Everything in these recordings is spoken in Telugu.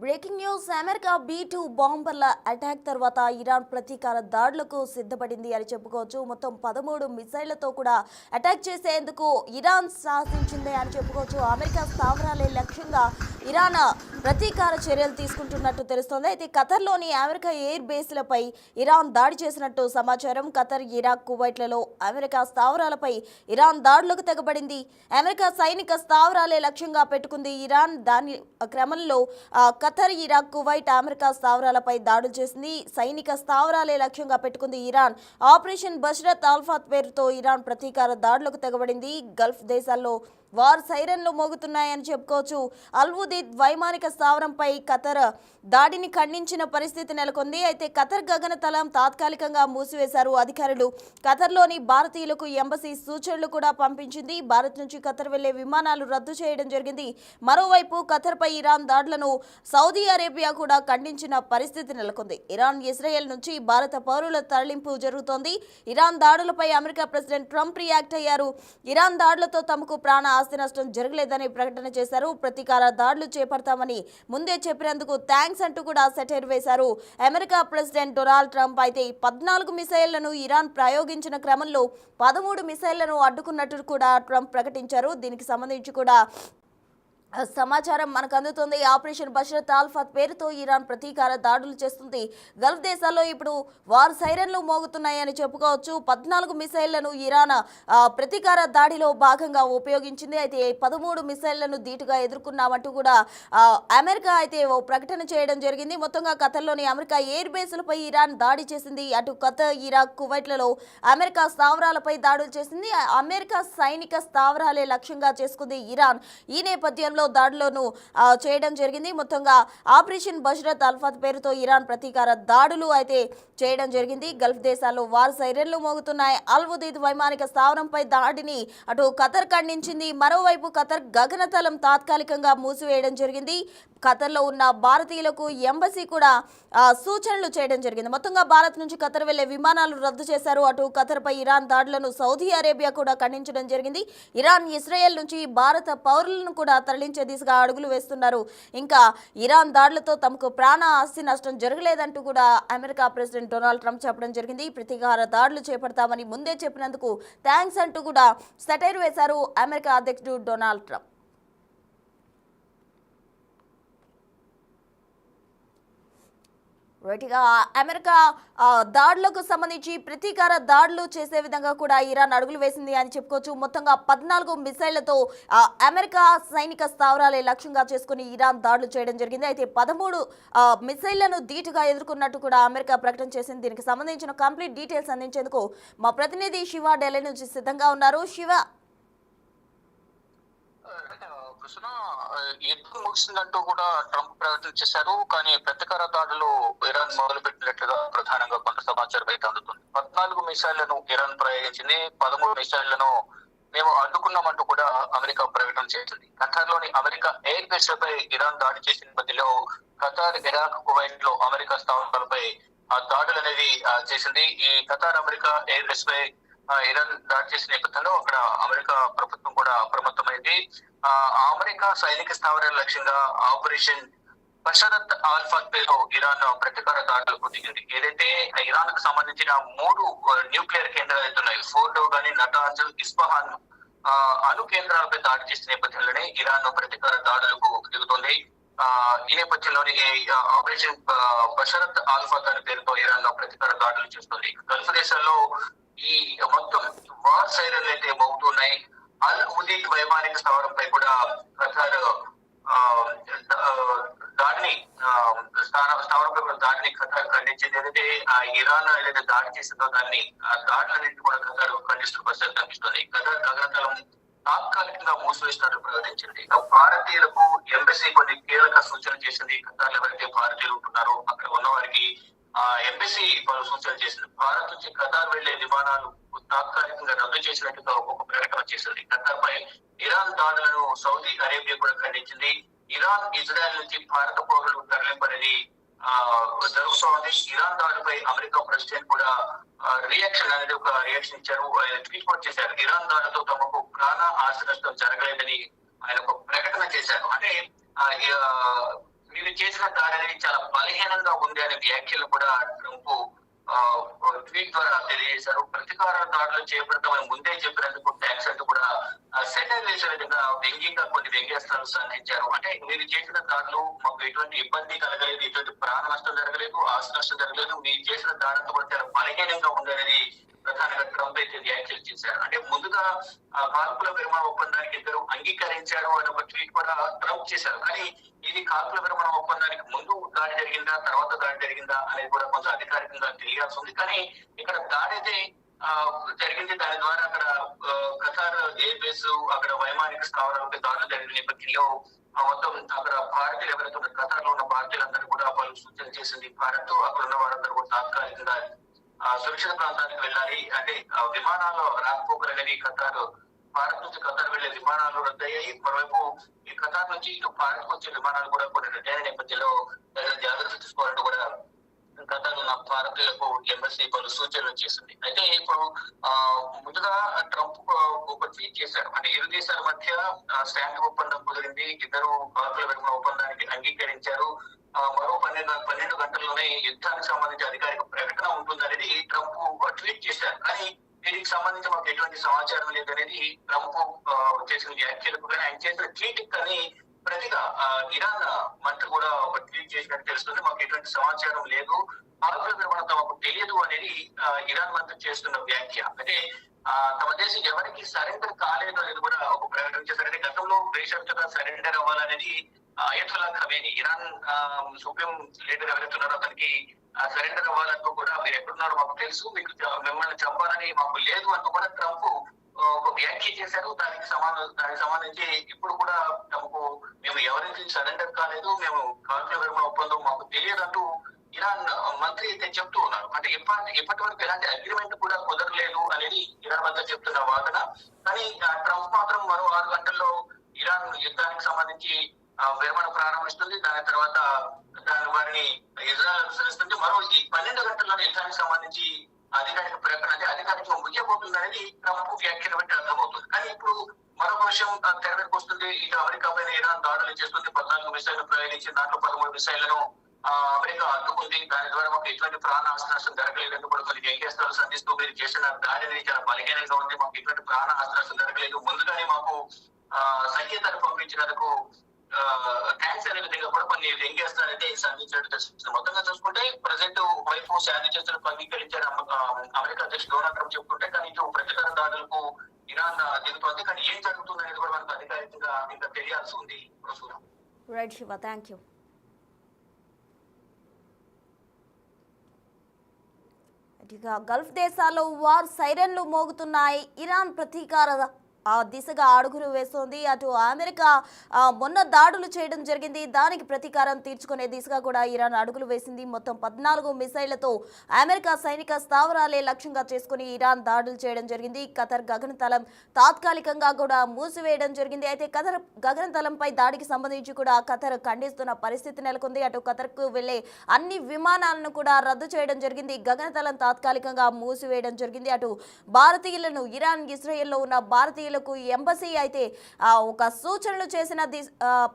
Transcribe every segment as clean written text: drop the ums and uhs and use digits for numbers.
బ్రేకింగ్ న్యూస్ అమెరికా B-2 బాంబర్ల అటాక్ తర్వాత ఇరాన్ ప్రతీకార దాడులకు సిద్ధపడింది అని చెప్పుకోవచ్చు. మొత్తం 13 మిసైళ్లతో కూడా అటాక్ చేసేందుకు ఇరాన్ సాధించింది అని చెప్పుకోవచ్చు. అమెరికా స్థావరాలే లక్ష్యంగా ఇరాన్ ప్రతీకార చర్యలు తీసుకుంటున్నట్టు తెలుస్తోంది. అయితే ఖతర్లోని అమెరికా ఎయిర్ బేస్లపై ఇరాన్ దాడి చేసినట్టు సమాచారం. ఖతర్, ఇరాక్, కువైట్లలో అమెరికా స్థావరాలపై ఇరాన్ దాడులకు తెగబడింది. అమెరికా సైనిక స్థావరాలే లక్ష్యంగా పెట్టుకుంది ఇరాన్. దాని క్రమంలో ఖతర్, ఇరాక్, కువైట్, అమెరికా స్థావరాలపై దాడులు చేసింది. సైనిక స్థావరాలే లక్ష్యంగా పెట్టుకుంది ఇరాన్. ఆపరేషన్ బషరత్ అల్ఫాత్ పేరుతో ఇరాన్ ప్రతీకార దాడులకు తెగబడింది. గల్ఫ్ దేశాల్లో వార్ సైరన్లు మోగుతున్నాయని చెప్పుకోవచ్చు. అల్వుదీద్ వైమానిక స్థావరంపై ఖతర్ దాడిని ఖండించిన పరిస్థితి నెలకొంది. అయితే ఖతర్ గగనతలం తాత్కాలికంగా మూసివేశారు అధికారులు. ఖతర్లోని భారతీయులకు ఎంబసీ సూచనలు కూడా పంపించింది. భారత్ నుంచి ఖతర్ వెళ్లే విమానాలు రద్దు చేయడం జరిగింది. మరోవైపు ఖతర్పై ఇరాన్ దాడులను సౌదీ అరేబియా కూడా ఖండించిన పరిస్థితి నెలకొంది. ఇరాన్, ఇజ్రాయెల్ నుంచి భారత పౌరుల తరలింపు జరుగుతోంది. ఇరాన్ దాడులపై అమెరికా ప్రెసిడెంట్ ట్రంప్ రియాక్ట్ అయ్యారు. ఇరాన్ దాడులతో తమకు ప్రాణ ఆస్తి నష్టం జరగలేదని ప్రకటన చేశారు. ప్రతీకార దాడులు చేపడతామని ముందే చెప్పినందుకు థ్యాంక్స్ అంటూ కూడా సెటైర్ వేశారు అమెరికా ప్రెసిడెంట్ డొనాల్డ్ ట్రంప్. అయితే 14 మిసైళ్లను ఇరాన్ ప్రయోగించిన క్రమంలో 13 మిసైళ్లను అడ్డుకున్నట్టు కూడా ట్రంప్ ప్రకటించారు. దీనికి సంబంధించి కూడా సమాచారం మనకు అందుతుంది. ఆపరేషన్ బషరత్ అల్ఫాత్ పేరుతో ఇరాన్ ప్రతీకార దాడులు చేస్తుంది. గల్ఫ్ దేశాల్లో ఇప్పుడు వార్ సైరన్లు మోగుతున్నాయని చెప్పుకోవచ్చు. 14 మిసైళ్లను ఇరాన్ ప్రతీకార దాడిలో భాగంగా ఉపయోగించింది. అయితే 13 మిసైళ్లను ధీటుగా ఎదుర్కొన్నామంటూ కూడా అమెరికా అయితే ఓ ప్రకటన చేయడం జరిగింది. మొత్తంగా ఖతర్లోని అమెరికా ఎయిర్ బేస్లపై ఇరాన్ దాడి చేసింది. అటు ఖతర్, ఇరాక్, కువైట్లలో అమెరికా స్థావరాలపై దాడులు చేసింది. అమెరికా సైనిక స్థావరాలే లక్ష్యంగా చేసుకుంది ఇరాన్. ఈ నేపథ్యంలో దాడులను చేయడం జరిగింది. మొత్తంగా ఆపరేషన్ బషరత్ అల్ఫాత్ పేరుతో ఇరాన్ ప్రతీకార దాడులు అయితే చేయడం జరిగింది. గల్ఫ్ దేశాల్లో వార్ సైరన్లు మోగుతున్నాయి. అల్వుదీద్ వైమానిక స్థావరంపై దాడిని అటు ఖతర్ ఖండించింది. మరోవైపు ఖతర్ గగనతలం తాత్కాలికంగా మూసివేయడం జరిగింది. ఖతర్లో ఉన్న భారతీయులకు ఎంబసీ కూడా సూచనలు చేయడం జరిగింది. మొత్తంగా భారత్ నుంచి ఖతర్ వెళ్లే విమానాలు రద్దు చేశారు. అటు ఖతర్పై ఇరాన్ దాడులను సౌదీ అరేబియా కూడా ఖండించడం జరిగింది. ఇరాన్, ఇజ్రాయెల్ నుంచి భారత పౌరులను కూడా తరలించే దిశగా అడుగులు వేస్తున్నారు. ఇంకా ఇరాన్ దాడులతో తమకు ప్రాణ ఆస్తి నష్టం జరగలేదంటూ కూడా అమెరికా ప్రెసిడెంట్ డొనాల్డ్ ట్రంప్ చెప్పడం జరిగింది. ప్రతీకార దాడులు చేపడతామని ముందే చెప్పినందుకు థ్యాంక్స్ అంటూ కూడా సెటైర్ వేశారు అమెరికా అధ్యక్షుడు డొనాల్డ్ ట్రంప్. రైట్గా అమెరికా దాడులకు సంబంధించి ప్రతీకార దాడులు చేసే విధంగా కూడా ఇరాన్ అడుగులు వేసింది అని చెప్పుకోవచ్చు. మొత్తంగా 14 మిసైళ్లతో అమెరికా సైనిక స్థావరాలే లక్ష్యంగా చేసుకుని ఇరాన్ దాడులు చేయడం జరిగింది. అయితే 13 మిసైళ్లను ధీటుగా ఎదుర్కొన్నట్టు కూడా అమెరికా ప్రకటన చేసింది. దీనికి సంబంధించిన కంప్లీట్ డీటెయిల్స్ అందించేందుకు మా ప్రతినిధి శివ ఢిల్లీ నుంచి సిద్ధంగా ఉన్నారు. శివ, యుద్ధం ముగిసిందంటూ కూడా ట్రంప్ ప్రకటన చేశారు. కానీ ప్రతీకార దాడులు ఇరాన్ మొదలు పెట్టినట్లుగా ప్రధానంగా కొంత సమాచారం అయితే అందుతుంది. 14 మిసైళ్లను ఇరాన్ ప్రయోగించింది. 13 మిసైళ్లను మేము అడ్డుకున్నామంటూ కూడా అమెరికా ప్రకటన చేసింది. ఖతార్లోని అమెరికా ఎయిర్ బేస్ పై ఇరాన్ దాడి చేసిన మధ్యలో ఖతార్, ఇరాక్, కువైట్ లో అమెరికా స్థావరాలపై దాడులు అనేది చేసింది. ఈ ఖతార్, అమెరికా ఎయిర్ బేస్ పై ఇరాన్ దాడి చేసిన నేపథ్యంలో అక్కడ అమెరికా ప్రభుత్వం కూడా అప్రమత్తమైంది. అమెరికా సైనిక స్థావరాల లక్ష్యంగా ఆపరేషన్ బషరత్ అల్ఫాత్ పేరు ఇరాన్ ప్రతీకార దాడులకు దిగింది. ఏదైతే ఇరాన్ కు సంబంధించిన 3 న్యూక్లియర్ కేంద్రాలు అయితే ఉన్నాయి, ఫోర్డో గాని, నటాంజ్, ఇస్ఫహాన్ అణు కేంద్రాలపై దాడి చేసిన నేపథ్యంలోనే ఇరాన్ ప్రతీకార దాడులకు దిగుతోంది. ఈ నేపథ్యంలోని ఆపరేషన్ బషరత్ అల్ఫాత్ అనే పేరుతో ఇరాన్ ప్రతీకార దాడులు చేస్తుంది. గల్ఫ్ దేశాల్లో ఈ మొత్తం వార్ సైరన్లు అయితే మోగుతున్నాయి. అల్ ఉదీద్ వైమానిక స్థావరంపై కూడా ఖతార్ దాడిని స్థావరంపై కూడా దాడిని ఖతార్ ఖండించింది. ఏదైతే ఇరాన్ ఏదైతే దాడి చేసిందో దాన్ని దాడులన్నింటినీ కూడా ఖతార్ ఖండిస్తున్న పరిస్థితి కనిపిస్తుంది. ఖతార్ గగనతలం తాత్కాలికంగా మూసివేసినట్టు ప్రకటించింది. భారతీయులకు ఎంబసీ కొన్ని కీలక సూచనలు చేసింది. ఖతార్ ఎవరైతే భారతీయులు ఉంటున్నారో అక్కడ ఉన్న వారికి ఎంబసీ పలు సూచనలు చేసింది. భారత్ నుంచి ఖతార్ వెళ్లే విమానాలు తాత్కాలికంగా రద్దు చేసినట్టుగా ఒక్కొక్క ప్రకటన చేసింది. ఖతార్ పై ఇరాన్ దాడులను సౌదీ అరేబియా కూడా ఖండించింది. ఇరాన్, ఇజ్రాయెల్ నుంచి భారత పౌరులు తరలింపనేది జరుగుతోంది. ఇరాన్ దాడిపై అమెరికా ప్రెసిడెంట్ కూడా రియాక్షన్ అనేది ఒక రియాక్షన్ ఇచ్చారు. ఆయన ట్వీట్ కూడా చేశారు. ఇరాన్ దాడితో తమకు ప్రాణ ఆస్తి నష్టం జరగలేదని ఆయన ఒక ప్రకటన చేశారు. అంటే మీరు చేసిన దాడి అనేది చాలా బలహీనంగా ఉంది అనే వ్యాఖ్యలు కూడా ట్రంప్ ట్వీట్ ద్వారా తెలియజేశారు. ప్రతీకార దాడులు చేపడతామని ముందే చెప్పినందుకు ట్యాక్స్ అంటూ కూడా సెటిల్ చేసే విధంగా వ్యంగ్యంగా కొన్ని వ్యంగ్యాస్త్రాలు సంధించారు. అంటే మీరు చేసిన దాడులు మాకు ఎటువంటి ఇబ్బంది కలగలేదు, ఎటువంటి ప్రాణ నష్టం జరగలేదు, ఆస్తి నష్టం జరగలేదు, మీరు చేసిన దాడులతో కూడా చాలా బలహీనంగా ఉందనేది ప్రధానంగా ట్రంప్ అయితే వ్యాఖ్యలు చేశారు. అంటే ముందుగా కాల్పుల విరమణ ఒప్పందానికి ఇద్దరు అంగీకరించారు అనే ఒక ట్వీట్ కూడా ట్రంప్ చేశారు. కానీ ఇది కాల్పుల విరమణ ఒప్పందానికి ముందు దాడి జరిగిందా, తర్వాత దాడి జరిగిందా అనేది కూడా కొంచెం అధికారికంగా తెలియాల్సి ఉంది. కానీ ఇక్కడ దాడి అయితే జరిగింది. దాని ద్వారా అక్కడ ఖతార్ ఎయిర్ బేస్, అక్కడ వైమానిక స్థావరాలపై దాడులు జరిగిన నేపథ్యంలో మొత్తం అక్కడ భారతీయులు ఎవరైతే ఉన్న ఖతార్ లో ఉన్న భారతీయులందరూ కూడా పలు సూచనలు చేసింది భారత్. అక్కడ ఉన్న వారందరూ కూడా తాత్కాలికంగా సురక్షిత ప్రాంతానికి వెళ్ళాలి. అంటే విమానాల్లో రాకపోకలు అనేవి ఖతార్, భారత్ నుంచి ఖతార్ వెళ్లే విమానాలు రద్దయ్యాయి. మరోవైపు ఈ ఖతార్ నుంచి ఇటు భారత్ వచ్చే విమానాలు కూడా కొన్ని రద్దయిన నేపథ్యంలో జాగ్రత్త తీసుకోవాలంటూ కూడా ఖతార్ ఉన్న భారతీయులకు ఎంబసీ పలు సూచనలు చేసింది. అయితే ఇప్పుడు ముందుగా ట్రంప్ ఒక ట్వీట్ చేశారు. అంటే ఇరు దేశాల మధ్య శాంతి ఒప్పందం కుదిరింది, ఇద్దరు కాల్పుల విరమణ ఒప్పందానికి అంగీకరించారు, మరో 12 గంటల్లోనే యుద్ధానికి సంబంధించి అధికారిక ప్రకటన ఉంటుందనేది ట్రంప్ ట్వీట్ చేశారు. కానీ దీనికి సంబంధించి మాకు ఎటువంటి సమాచారం లేదనేది ట్రంప్ చేసిన వ్యాఖ్యలకు కానీ ఆయన చేసిన ట్వీట్ కానీ ప్రతిగా ఇరాన్ మంత్రి కూడా ఒక ట్వీట్ చేసినట్టు తెలుస్తుంది. మాకు ఎటువంటి సమాచారం లేదు, కాల్పుల విరమణ తమకు తెలియదు అనేది ఇరాన్ మంత్రి చేస్తున్న వ్యాఖ్య. అంటే తమ దేశం ఎవరికి సరెండర్ కాలేదు అనేది కూడా ఒక ప్రకటన చేశారు. అంటే గతంలో బేషరతుగా సరెండర్ అవ్వాలనేది Ayatollah Khamenei, Iran supreme leader ఎవరైతే ఉన్నారో అతనికి సరెండర్ అవ్వాలంటూ కూడా మీరు ఎక్కడున్నారో మాకు తెలుసు, మీకు మిమ్మల్ని చంపాలని మాకు లేదు అంటూ కూడా ట్రంప్ ఒక వ్యాఖ్య చేశారు. దానికి సంబంధించి ఇప్పుడు కూడా తమకు మేము ఎవరికి సరెండర్ కాలేదు, మేము కాల్పుల విరమణ ఒప్పందం మాకు తెలియదంటూ ఇరాన్ మంత్రి అయితే చెప్తూ ఉన్నారు. అంటే ఇప్పటి వరకు ఎలాంటి అగ్రిమెంట్ కూడా కుదరలేదు అనేది ఇరాన్ మంత్రి చెప్తున్న వాదన. కానీ ట్రంప్ మాత్రం మరో 6 గంటల్లో ఇరాన్ యుద్ధానికి సంబంధించి విరమణ ప్రారంభిస్తుంది. దాని తర్వాత వారిని ఇజ్రాయెల్ అనుసరిస్తుంది. మరో 12 గంటల్లో యుద్ధానికి సంబంధించి అధికారిక ప్రకటన, అంటే అధికారిక ముగియబోతుంది అనేది ట్రంప్ వ్యాఖ్యలు బట్టి అర్థమవుతుంది. కానీ ఇప్పుడు మరొక విషయం తెర మీదకి వస్తుంది. ఇటు అమెరికా పైన ఇరాన్ దాడులు చేస్తుంది, 14 మిసైళ్లు ప్రయోగించి దాంట్లో 13 మిసైళ్లను అమెరికా అడ్డుకుంది. దాని ద్వారా మాకు ఎటువంటి ప్రాణ ఆస్తి నష్టం జరగలేదు కూడా కొన్ని వ్యంగ్యాస్త్రాలు సంధిస్తూ మీరు చేసిన దాడి అనేది చాలా బలహీనంగా ఉంది, మాకు ఎటువంటి ప్రాణ ఆస్తి నష్టం జరగలేదు, ముందుగానే మాకు సంకేతాలు పంపించినందుకు థ్యాంక్స్ అనే విధంగా కూడా కొన్ని వ్యంగ్యాస్త్రాలు అయితే సంధించినట్టు తెలుస్తుంది. మొత్తంగా చూసుకుంటే ప్రజెంట్ వైపు శాంతి చర్చలకు అంగీకరించారు అమెరికా అధ్యక్షుడు డొనాల్డ్ ట్రంప్ చెప్పుకుంటే, కానీ ఇటు ప్రతీకార దాడులకు ఇరాన్ దిగుతోంది. కానీ ఏం జరుగుతుంది అనేది కూడా మనకు అధికారికంగా ఇంకా తెలియాల్సి ఉంది. Right Shiva, thank you. Gulf దేశాల్లో వార్ సైరన్లు మోగుతున్నాయి. ఇరాన్ ప్రతీకార దిశగా అడుగులు వేస్తోంది. అటు అమెరికా మొన్న దాడులు చేయడం జరిగింది, దానికి ప్రతీకారం తీర్చుకునే దిశగా కూడా ఇరాన్ అడుగులు వేసింది. మొత్తం 14 మిసైళ్లతో అమెరికా సైనిక స్థావరాలే లక్ష్యంగా చేసుకుని ఇరాన్ దాడులు చేయడం జరిగింది. ఖతర్ గగనతలం తాత్కాలికంగా కూడా మూసివేయడం జరిగింది. అయితే ఖతర్ గగనతలంపై దాడికి సంబంధించి కూడా ఖతర్ ఖండిస్తున్న పరిస్థితి నెలకొంది. అటు ఖతర్కు వెళ్లే అన్ని విమానాలను కూడా రద్దు చేయడం జరిగింది. గగనతలం తాత్కాలికంగా మూసివేయడం జరిగింది. అటు భారతీయులను, ఇరాన్ ఇజ్రాయెల్లో ఉన్న భారతీయులకు ఎంబసీ అయితే ఒక సూచనలు చేసిన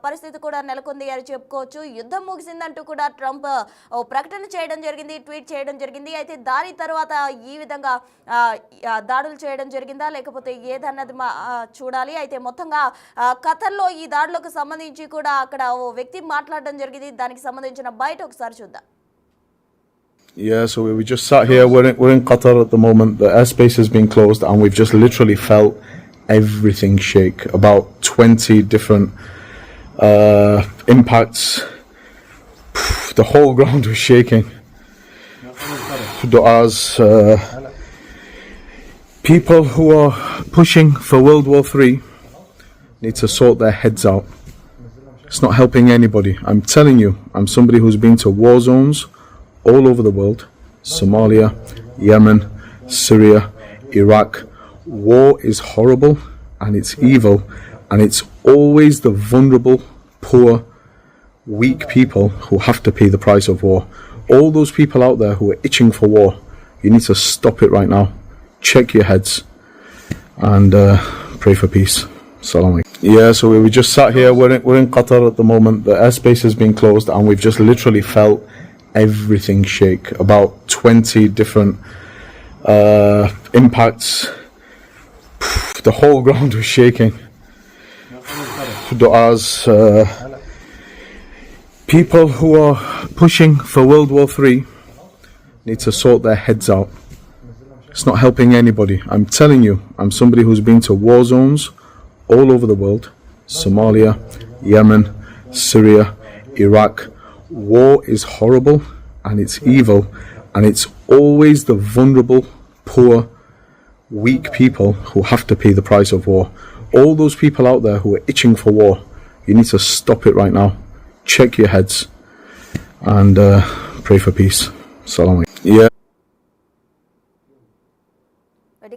పరిస్థితి కూడా నెలకొంది అని చెప్పుకోవచ్చు. యుద్ధం ముగిసిందంటూ కూడా ట్రంప్ ప్రకటన చేయడం జరిగింది, ట్వీట్ చేయడం జరిగింది. అయితే దాని తర్వాత ఈ విధంగా దాడులు చేయడం జరిగిందా లేకపోతే ఏదన్నది చూడాలి. అయితే మొత్తంగా ఖతర్లో ఈ దాడులకు సంబంధించి కూడా అక్కడ ఓ వ్యక్తి మాట్లాడడం జరిగింది. దానికి సంబంధించిన బయట ఒకసారి చూద్దాం. Yeah, so we just sat here. We're in Qatar at the moment. The airspace has been closed, and we've just literally felt everything shake. About 20 different impacts. The whole ground was shaking. As people who are pushing for World War III need to sort their heads out. It's not helping anybody. I'm telling you, I'm somebody who's been to war zones all over the world: Somalia, Yemen, Syria, Iraq. War is horrible and it's evil, and it's always the vulnerable, poor, weak people who have to pay the price of war. All those people out there who are itching for war, you need to stop it right now. Check your heads and pray for peace. Salam alaikum. Yeah, so we just sat here. We're in Qatar at the moment. The airspace has been closed, and we've just literally felt everything shake. About 20 different impacts. The whole ground was shaking. Du'as. People who are pushing for World War III need to sort their heads out. It's not helping anybody. I'm telling you, I'm somebody who's been to war zones all over the world. Somalia, Yemen, Syria, Iraq. War is horrible and it's evil, and it's always the vulnerable, poor, weak people who have to pay the price of war. All those people out there who are itching for war, you need to stop it right now. Check your heads and pray for peace. Salam alaikum. Yeah.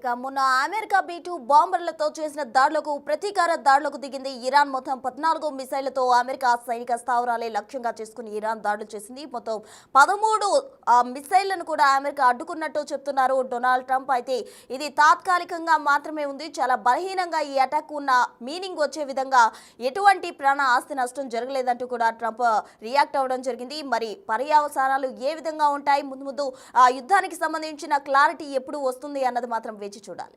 ఇక మొన్న అమెరికా B-2 బాంబర్లతో చేసిన దాడులకు ప్రతీకార దాడులకు దిగింది ఇరాన్. మొత్తం 14 మిసైళ్లతో అమెరికా సైనిక స్థావరాలే లక్ష్యంగా చేసుకుని ఇరాన్ దాడులు చేసింది. మొత్తం 13 మిసైళ్లను కూడా అమెరికా అడ్డుకున్నట్టు చెప్తున్నారు డొనాల్డ్ ట్రంప్. అయితే ఇది తాత్కాలికంగా మాత్రమే ఉంది. చాలా బలహీనంగా ఈ అటాక్ ఉన్న మీనింగ్ వచ్చే విధంగా ఎటువంటి ప్రాణ ఆస్తి నష్టం జరగలేదంటూ కూడా ట్రంప్ రియాక్ట్ అవ్వడం జరిగింది. మరి పర్యవసానాలు ఏ విధంగా ఉంటాయి, ముందు యుద్ధానికి సంబంధించిన క్లారిటీ ఎప్పుడు వస్తుంది అన్నది మాత్రం వేచి చూడాలి.